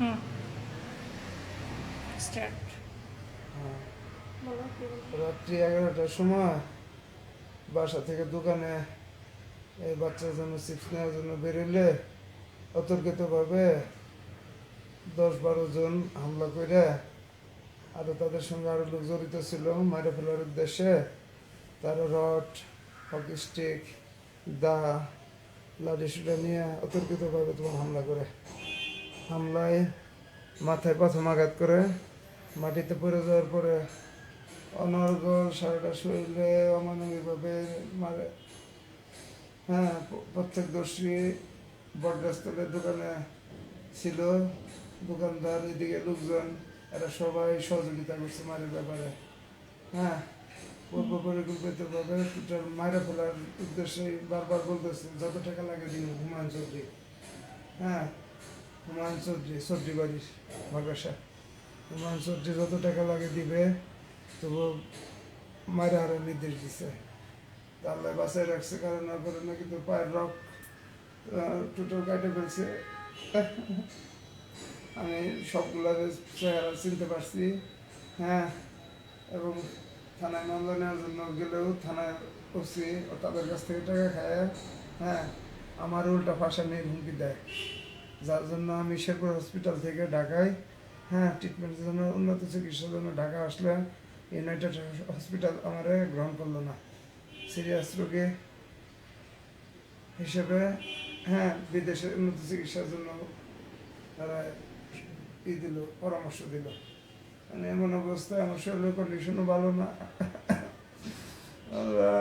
হুম, start. হ্যাঁ, বলো কি বলবো। রাত্রি 11টার সময় বাসা থেকে দোকানে এই বাচ্চার জন্য চিপস নেওয়ার জন্য বেরোলে অতর্কিতভাবে 10-12 জন হামলা করে, আরও তাদের সঙ্গে আরও লোক জড়িত ছিল মারে ফেলার উদ্দেশ্যে। তারা রড, হকি স্টিক, দা, লাঠি সুটা নিয়ে অতর্কিতভাবে তোমার হামলা করে। হামলায় মাথায় প্রথম আঘাত করে, মাটিতে পড়ে যাওয়ার পরে অনর্গল সারাটা শরীরে অমানবিকভাবে মারে। হ্যাঁ, প্রত্যক্ষদর্শী বটগাছতলের দোকানে ছিল, দোকানদার, এদিকে লোকজন, এরা সবাই সহযোগিতা করছে মারের ব্যাপারে। হ্যাঁ, পূর্ব পরিকল্পিতভাবে টোটাল মারে ফেলার উদ্দেশ্যে বারবার বলতেছে যত টাকা লাগে দিন। হুমায়ুন চৌধুরী, হ্যাঁ, হুমায়ুন চৌধুরী, চৌধুরী বাড়ির ভাগাসা, হুমায়ুন চৌধুরী যত টাকা লাগে দিবে, তবু মারে হারার নির্দেশ দিছে। আল্লাহ বাসায় রাখছে, কারণ না করে না কিন্তু পায়ের রক টোটাল কাটে ফেলছে। আমি সবগুলার চেহারা চিনতে পারছি। হ্যাঁ, এবং থানায় মামলা নেওয়ার জন্য গেলেও থানায় ওসি ও তাদের কাছ থেকে টাকা খায়। হ্যাঁ, আমার উল্টা ফাঁসানির হুমকি দেয়, যার জন্য আমি শেরপুর হসপিটাল থেকে ঢাকায়, হ্যাঁ, ট্রিটমেন্টের জন্য, উন্নত চিকিৎসার জন্য ঢাকা আসলে ইউনাইটেড হসপিটাল আমারে গ্রহণ করলো না সিরিয়াস রোগী হিসেবে। হ্যাঁ, বিদেশে উন্নত চিকিৎসার জন্য তারা দিল, পরামর্শ দিল। মানে এমন অবস্থায় আমার শরীরের কন্ডিশনও ভালো না। আল্লাহ,